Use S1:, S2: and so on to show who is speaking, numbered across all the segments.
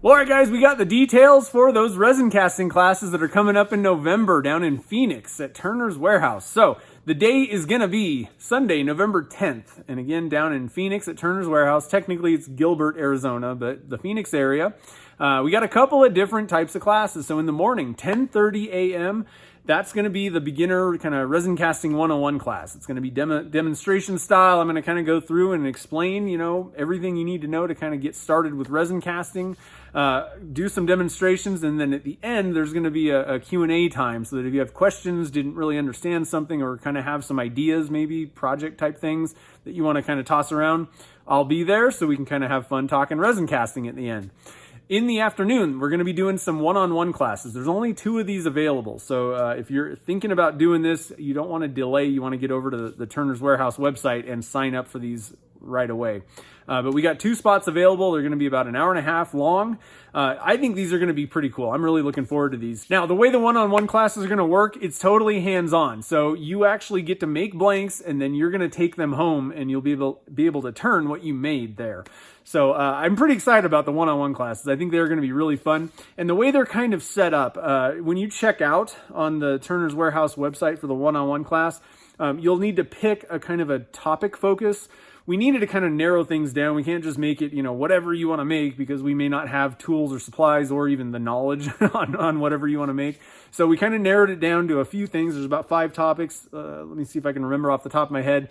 S1: Well, all right, guys, we got the details for those resin casting classes that are coming up in November down in Phoenix at Turner's Warehouse. So the day is going to be Sunday, November 10th. And again, down in Phoenix at Turner's Warehouse. Technically, it's Gilbert, Arizona, but the Phoenix area. We got a couple of different types of classes. So in the morning, 10:30 a.m., that's going to be the beginner kind of resin casting 101 class. It's going to be demonstration style. I'm going to kind of go through and explain, everything you need to know to kind of get started with resin casting, do some demonstrations, and then at the end, there's going to be a Q&A time so that if you have questions, didn't really understand something, or kind of have some ideas, maybe project type things that you want to kind of toss around, I'll be there so we can kind of have fun talking resin casting at the end. In the afternoon, we're going to be doing some one-on-one classes. There's only 2 of these available. So if you're thinking about doing this, you don't want to delay. You want to get over to the Turner's Warehouse website and sign up for these right away. But we got 2 spots available. They're going to be about an hour and a half long. I think these are going to be pretty cool. I'm really looking forward to these. Now, the way the one-on-one classes are going to work, it's totally hands-on. So you actually get to make blanks, and then you're going to take them home, and you'll be able to turn what you made there. So I'm pretty excited about the one-on-one classes. I think they're going to be really fun. And the way they're kind of set up, when you check out on the Turner's Warehouse website for the one-on-one class, you'll need to pick a kind of a topic focus. We needed to kind of narrow things down. We can't just make it, whatever you want to make, because we may not have tools or supplies or even the knowledge on whatever you want to make. So we kind of narrowed it down to a few things. There's about 5 topics. Let me see if I can remember off the top of my head.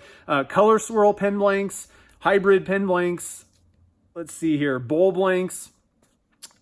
S1: Color swirl pen blanks, hybrid pen blanks. Let's see here, bowl blanks,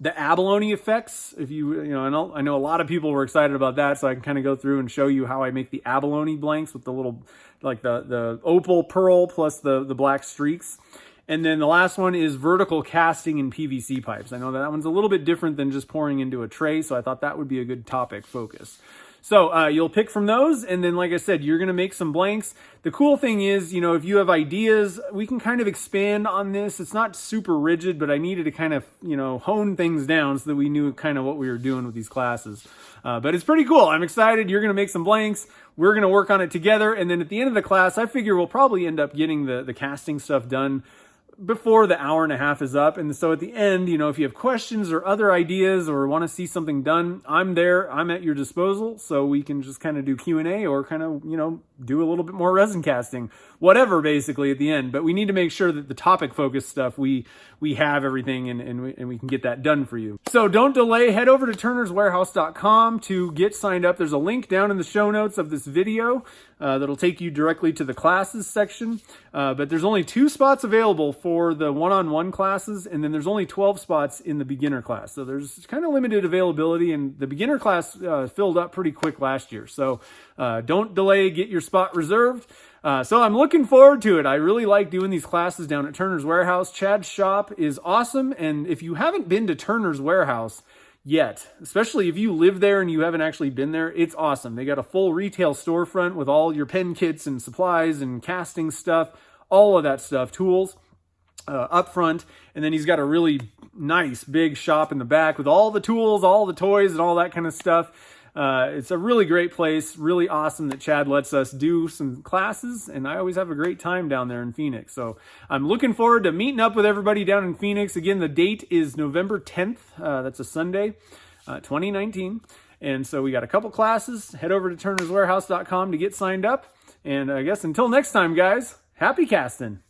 S1: the abalone effects. If I know a lot of people were excited about that, so I can kind of go through and show you how I make the abalone blanks with the little, like the opal pearl plus the black streaks. And then the last one is vertical casting in PVC pipes. I know that one's a little bit different than just pouring into a tray, so I thought that would be a good topic focus. So you'll pick from those, and then, like I said, you're going to make some blanks. The cool thing is, if you have ideas, we can kind of expand on this. It's not super rigid, but I needed to kind of, hone things down so that we knew kind of what we were doing with these classes. But it's pretty cool. I'm excited. You're going to make some blanks. We're going to work on it together. And then at the end of the class, I figure we'll probably end up getting the casting stuff done before the hour and a half is up. And so at the end, if you have questions or other ideas or want to see something done, I'm there. I'm at your disposal. So we can just kind of do Q&A or kind of, do a little bit more resin casting, whatever, basically at the end. But we need to make sure that the topic focused stuff, we have everything and we can get that done for you. So don't delay. Head over to turnerswarehouse.com to get signed up. There's a link down in the show notes of this video that'll take you directly to the classes section. But there's only 2 spots available for the one-on-one classes, and then there's only 12 spots in the beginner class. So there's kind of limited availability, and the beginner class filled up pretty quick last year. So don't delay, get your spot reserved. So I'm looking forward to it. I really like doing these classes down at Turner's Warehouse. Chad's shop is awesome, and if you haven't been to Turner's Warehouse yet, especially if you live there and you haven't actually been there, it's awesome. They got a full retail storefront with all your pen kits and supplies and casting stuff, all of that stuff, tools up front. And then he's got a really nice big shop in the back with all the tools, all the toys, and all that kind of stuff. It's a really great place, really awesome that Chad lets us do some classes, and I always have a great time down there in Phoenix. So I'm looking forward to meeting up with everybody down in Phoenix. Again, the date is November 10th. That's a Sunday, 2019. And so we got a couple classes. Head over to turnerswarehouse.com to get signed up. And I guess until next time, guys, happy casting.